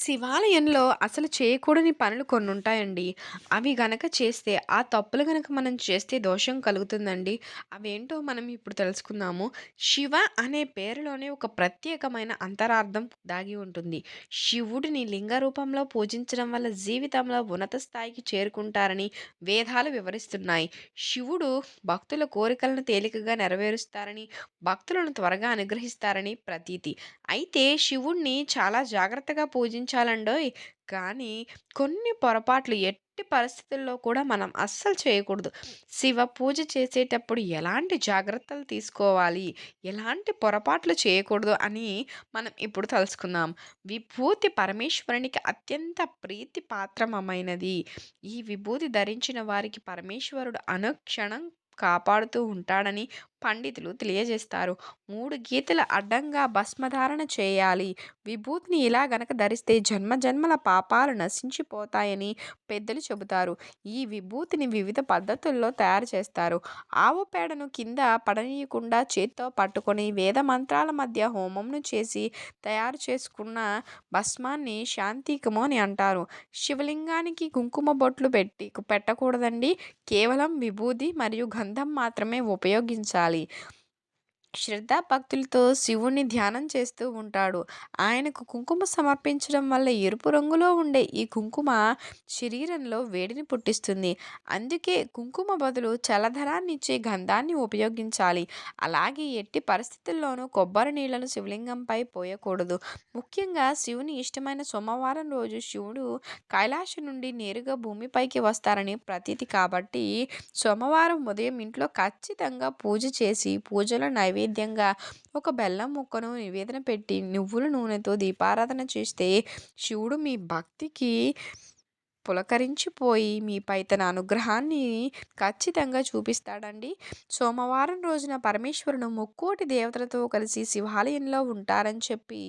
శివాలయంలో అసలు చేయకూడని పనులు కొన్నుంటాయండి. అవి గనక చేస్తే, ఆ తప్పులు గనక మనం చేస్తే దోషం కలుగుతుందండి. అవేంటో మనం ఇప్పుడు తెలుసుకుందాము. శివ అనే పేరులోనే ఒక ప్రత్యేకమైన అంతరార్థం దాగి ఉంటుంది. శివుడిని లింగ రూపంలో పూజించడం వల్ల జీవితంలో ఉన్నత స్థాయికి చేరుకుంటారని వేదాలు వివరిస్తున్నాయి. శివుడు భక్తుల కోరికలను తేలికగా నెరవేరుస్తారని, భక్తులను త్వరగా అనుగ్రహిస్తారని ప్రతీతి. అయితే శివుడిని చాలా జాగ్రత్తగా పూజించాలండోయ్! కానీ కొన్ని పొరపాట్లు ఎట్టి పరిస్థితుల్లో కూడా మనం అస్సలు చేయకూడదు. శివ పూజ చేసేటప్పుడు ఎలాంటి జాగ్రత్తలు తీసుకోవాలి? ఎలాంటి పొరపాట్లు చేయకూడదు అని మనం ఇప్పుడు తెలుసుకుందాం. విభూతి పరమేశ్వరునికి అత్యంత ప్రీతి పాత్రమమైనది. ఈ విభూతి ధరించిన వారికి పరమేశ్వరుడు అనుక్షణం కాపాడుతూ ఉంటాడని పండితులు తెలియజేస్తారు. 3 గీతల అడ్డంగా భస్మధారణ చేయాలి. విభూతిని ఇలా గనక ధరిస్తే జన్మజన్మల పాపాలు నశించిపోతాయని పెద్దలు చెబుతారు. ఈ విభూతిని వివిధ పద్ధతుల్లో తయారు చేస్తారు. ఆవు పేడను కింద పడనీయకుండా చేత్తో పట్టుకొని వేద మంత్రాల మధ్య హోమంను చేసి తయారు చేసుకున్న భస్మాన్ని శాంతికము అని అంటారు. శివలింగానికి కుంకుమ బొట్లు పెట్టకూడదండి. కేవలం విభూది మరియు గంధం మాత్రమే ఉపయోగించాలి. శ్రద్ధాభక్తులతో శివుణ్ణి ధ్యానం చేస్తూ ఉంటాడు. ఆయనకు కుంకుమ సమర్పించడం వల్ల ఎరుపు రంగులో ఉండే ఈ కుంకుమ శరీరంలో వేడిని పుట్టిస్తుంది. అందుకే కుంకుమ బదులు చల్లదనాన్నిచ్చే గంధాన్ని ఉపయోగించాలి. అలాగే ఎట్టి పరిస్థితుల్లోనూ కొబ్బరి నీళ్లను శివలింగంపై పోయకూడదు. ముఖ్యంగా శివుని ఇష్టమైన సోమవారం రోజు శివుడు కైలాసం నుండి నేరుగా భూమిపైకి వస్తారని ప్రతీతి కాబట్టి సోమవారం ఉదయం ఇంట్లో ఖచ్చితంగా పూజ చేసి పూజలో నైవేద్యంగా ఒక బెల్లం ముక్కను నివేదన పెట్టి నువ్వుల నూనెతో దీపారాధన చేస్తే శివుడు మీ భక్తికి పులకరించిపోయి మీపై తన అనుగ్రహాన్ని ఖచ్చితంగా చూపిస్తాడండి. సోమవారం రోజున పరమేశ్వరుడు ముక్కోటి దేవతలతో కలిసి శివాలయంలో ఉంటారని చెప్పి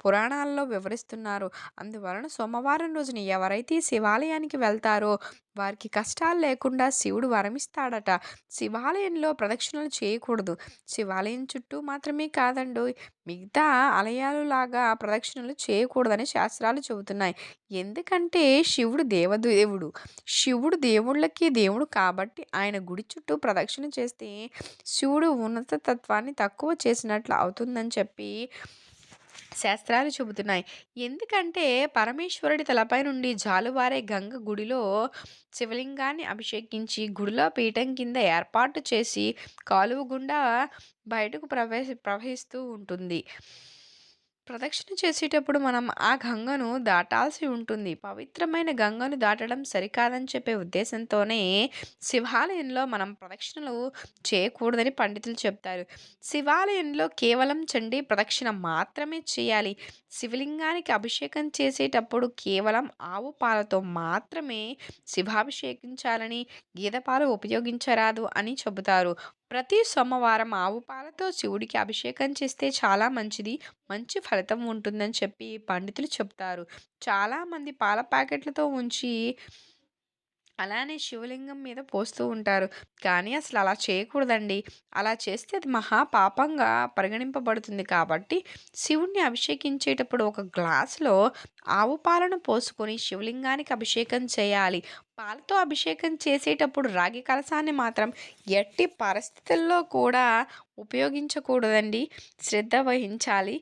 పురాణాల్లో వివరిస్తున్నారు. అందువలన సోమవారం రోజున ఎవరైతే శివాలయానికి వెళ్తారో వారికి కష్టాలు లేకుండా శివుడు వరమిస్తాడట. శివాలయంలో ప్రదక్షిణలు చేయకూడదు. శివాలయం చుట్టూ మాత్రమే కాదండోయ్, మిగతా ఆలయాలు లాగా ప్రదక్షిణలు చేయకూడదని శాస్త్రాలు చెబుతున్నాయి. ఎందుకంటే శివుడు దేవదేవుడు. శివుడు దేవుళ్ళకి దేవుడు కాబట్టి ఆయన గుడి చుట్టూ ప్రదక్షిణ చేస్తే శివుడు ఉన్నత తత్వాన్ని తక్కువ చేసినట్లు అవుతుందని చెప్పి శాస్త్రాలు చెబుతున్నాయి. ఎందుకంటే పరమేశ్వరుడి తలపై నుండి జాలువారే గంగ గుడిలో శివలింగాన్ని అభిషేకించి గుడిలో పీఠం కింద ఏర్పాటు చేసి కాలువ గుండా బయటకు ప్రవహిస్తూ ఉంటుంది. ప్రదక్షిణ చేసేటప్పుడు మనం ఆ గంగను దాటాల్సి ఉంటుంది. పవిత్రమైన గంగను దాటడం సరికాదని చెప్పే ఉద్దేశంతోనే శివాలయంలో మనం ప్రదక్షిణలు చేయకూడదని పండితులు చెప్తారు. శివాలయంలో కేవలం చండీ ప్రదక్షిణ మాత్రమే చేయాలి. శివలింగానికి అభిషేకం చేసేటప్పుడు కేవలం ఆవు పాలతో మాత్రమే శివాభిషేకించాలని, గేదె పాలు ఉపయోగించరాదు అని చెబుతారు. ప్రతి సోమవారం ఆవు పాలతో శివుడికి అభిషేకం చేస్తే చాలా మంచిది. మంచి ఫలితం ఉంటుందని చెప్పి పండితులు చెప్తారు. చాలామంది పాల ప్యాకెట్లతో ఉంచి అలానే శివలింగం మీద పోస్తూ ఉంటారు. కానీ అసలు అలా చేయకూడదండి. అలా చేస్తే అది మహా పాపంగా పరిగణింపబడుతుంది కాబట్టి శివుణ్ణి అభిషేకించేటప్పుడు ఒక గ్లాసులో ఆవు పాలను పోసుకొని శివలింగానికి అభిషేకం చేయాలి. పాలతో అభిషేకం చేసేటప్పుడు రాగి కలశాన్ని మాత్రం ఎట్టి పరిస్థితుల్లో కూడా ఉపయోగించకూడదండి. శ్రద్ధ వహించాలి.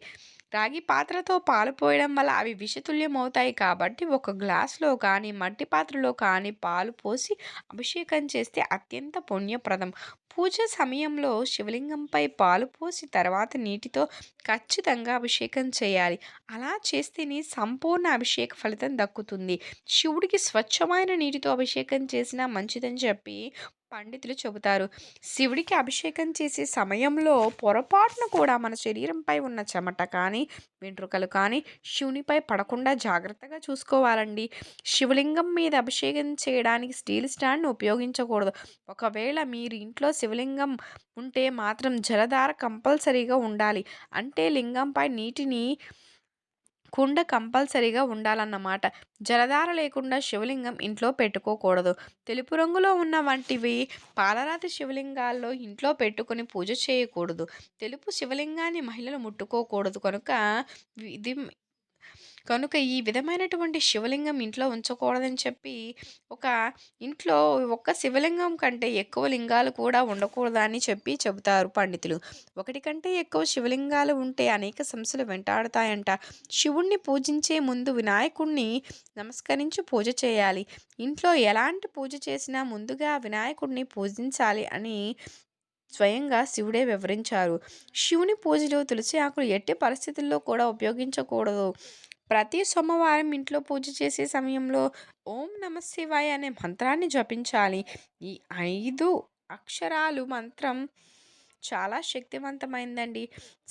రాగి పాత్రతో పాలు పోయడం వల్ల అవి విషతుల్యమవుతాయి కాబట్టి ఒక గ్లాసులో కానీ మట్టి పాత్రలో కానీ పాలు పోసి అభిషేకం చేస్తే అత్యంత పుణ్యప్రదం. పూజ సమయంలో శివలింగంపై పాలు పోసి తర్వాత నీటితో ఖచ్చితంగా అభిషేకం చేయాలి. అలా చేస్తేనే సంపూర్ణ అభిషేక ఫలితం దక్కుతుంది. శివుడికి స్వచ్ఛమైన నీటితో అభిషేకం చేసినా మంచిదని చెప్పి పండితులు చెబుతారు. శివుడికి అభిషేకం చేసే సమయంలో పొరపాటున కూడా మన శరీరంపై ఉన్న చెమట కానీ, వెంట్రుకలు కానీ శివునిపై పడకుండా జాగ్రత్తగా చూసుకోవాలండి. శివలింగం మీద అభిషేకం చేయడానికి స్టీల్ స్టాండ్‌ను ఉపయోగించకూడదు. ఒకవేళ మీరు ఇంట్లో శివలింగం ఉంటే మాత్రం జలధార కంపల్సరీగా ఉండాలి. అంటే లింగంపై నీటిని కుండ కంపల్సరీగా ఉండాలన్నమాట. జలధార లేకుండా శివలింగం ఇంట్లో పెట్టుకోకూడదు. తెలుపు రంగులో ఉన్న వంటివి పాలరాతి శివలింగాల్లో ఇంట్లో పెట్టుకొని పూజ చేయకూడదు. తెలుపు శివలింగాన్ని మహిళలు ముట్టుకోకూడదు కనుక ఇది కనుక ఈ విధమైనటువంటి శివలింగం ఇంట్లో ఉంచకూడదని చెప్పి, ఒక ఇంట్లో ఒక్క శివలింగం కంటే ఎక్కువ లింగాలు కూడా ఉండకూడదని చెప్పి చెబుతారు పండితులు. ఒకటి కంటే ఎక్కువ శివలింగాలు ఉంటే అనేక సమస్యలు వెంటాడుతాయంట. శివుణ్ణి పూజించే ముందు వినాయకుడిని నమస్కరించి పూజ చేయాలి. ఇంట్లో ఎలాంటి పూజ చేసినా ముందుగా వినాయకుడిని పూజించాలి అని స్వయంగా శివుడే వివరించారు. శివుని పూజలో తులసి ఆకులు ఎట్టి పరిస్థితుల్లో కూడా ఉపయోగించకూడదు. ప్రతి సోమవారం ఇంట్లో పూజ చేసే సమయంలో ఓం నమః శివాయ అనే మంత్రాన్ని జపించాలి. ఈ 5 అక్షరాలు మంత్రం చాలా శక్తివంతమైందండి.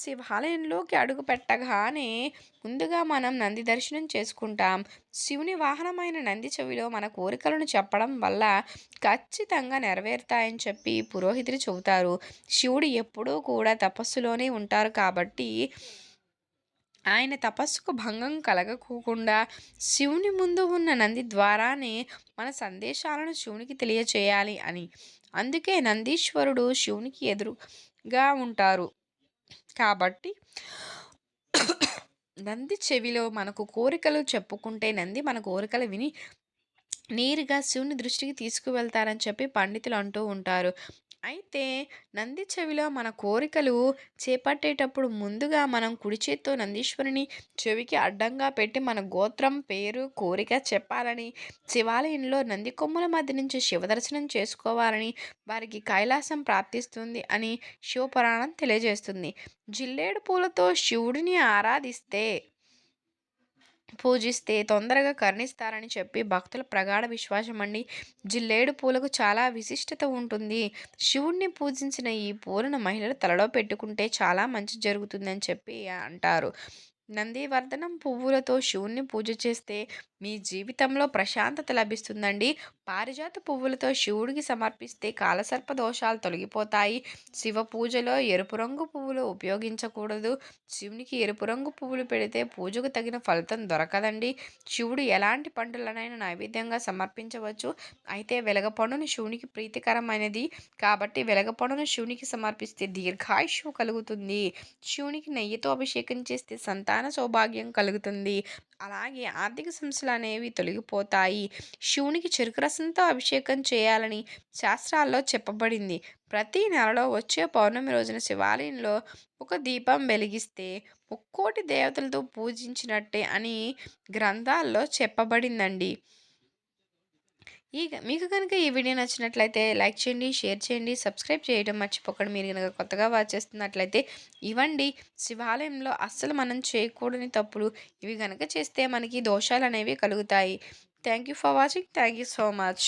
శివాలయంలోకి అడుగు పెట్టగానే ముందుగా మనం నంది దర్శనం చేసుకుంటాం. శివుని వాహనమైన నంది చెవిలో మన కోరికలను చెప్పడం వల్ల ఖచ్చితంగా నెరవేరుతాయని చెప్పి పురోహితులు చెబుతారు. శివుడు ఎప్పుడూ కూడా తపస్సులోనే ఉంటారు కాబట్టి ఆయన తపస్సుకు భంగం కలగకోకుండా శివుని ముందు ఉన్న నంది ద్వారానే మన సందేశాలను శివునికి తెలియచేయాలి అని. అందుకే నందీశ్వరుడు శివునికి ఎదురుగా ఉంటారు. కాబట్టి నంది చెవిలో మనకు కోరికలు చెప్పుకుంటే నంది మన కోరికలు విని నేరుగా శివుని దృష్టికి తీసుకువెళ్తారని చెప్పి పండితులు అంటూ ఉంటారు. అయితే నంది చెవిలో మన కోరికలు చేపట్టేటప్పుడు ముందుగా మనం కుడి చేత్తో నందీశ్వరుని చెవికి అడ్డంగా పెట్టి మన గోత్రం, పేరు, కోరిక చెప్పాలని, శివాలయంలో నంది కొమ్ముల మధ్య నుంచి శివదర్శనం చేసుకోవాలని, వారికి కైలాసం ప్రాప్తిస్తుంది అని శివపురాణం తెలియజేస్తుంది. జిల్లేడు పూలతో శివుడిని పూజిస్తే తొందరగా కరుణిస్తారని చెప్పి భక్తుల ప్రగాఢ విశ్వాసమండి. జిల్లేడు పూలకు చాలా విశిష్టత ఉంటుంది. శివుణ్ణి పూజించిన ఈ పూలను మహిళలు తలలో పెట్టుకుంటే చాలా మంచి జరుగుతుందని చెప్పి అంటారు. నందివర్ధనం పువ్వులతో శివుణ్ణి పూజ చేస్తే మీ జీవితంలో ప్రశాంతత లభిస్తుందండి. పారిజాత పువ్వులతో శివుడికి సమర్పిస్తే కాలసర్ప దోషాలు తొలగిపోతాయి. శివ పూజలో ఎరుపు రంగు పువ్వులు ఉపయోగించకూడదు. శివునికి ఎరుపు రంగు పువ్వులు పెడితే పూజకు తగిన ఫలితం దొరకదండి. శివుడు ఎలాంటి పండులనైనా నైవేద్యంగా సమర్పించవచ్చు. అయితే వెలగపండును శివునికి ప్రీతికరమైనది కాబట్టి వెలగపండును శివునికి సమర్పిస్తే దీర్ఘాయుష్షు కలుగుతుంది. శివునికి నెయ్యితో అభిషేకం చేస్తే సంతాన సౌభాగ్యం కలుగుతుంది. అలాగే ఆర్థిక సమస్యలు అనేవి తొలగిపోతాయి. శివునికి చెరుకు రసంతో అభిషేకం చేయాలని శాస్త్రాల్లో చెప్పబడింది. ప్రతి నెలలో వచ్చే పౌర్ణమి రోజున శివాలయంలో ఒక దీపం వెలిగిస్తే ముక్కోటి దేవతలతో పూజించినట్టే అని గ్రంథాల్లో చెప్పబడిందండి. మీకు కనుక ఈ వీడియో నచ్చినట్లయితే లైక్ చేయండి, షేర్ చేయండి, సబ్స్క్రైబ్ చేయడం మర్చిపోకండి. మీరు కనుక కొత్తగా వాచ్ చేస్తున్నట్లయితే ఇవ్వండి శివాలయంలో అస్సలు మనం చేయకూడని తప్పులు. ఇవి కనుక చేస్తే మనకి దోషాలు అనేవి కలుగుతాయి. Thank you for watching. Thank you so much.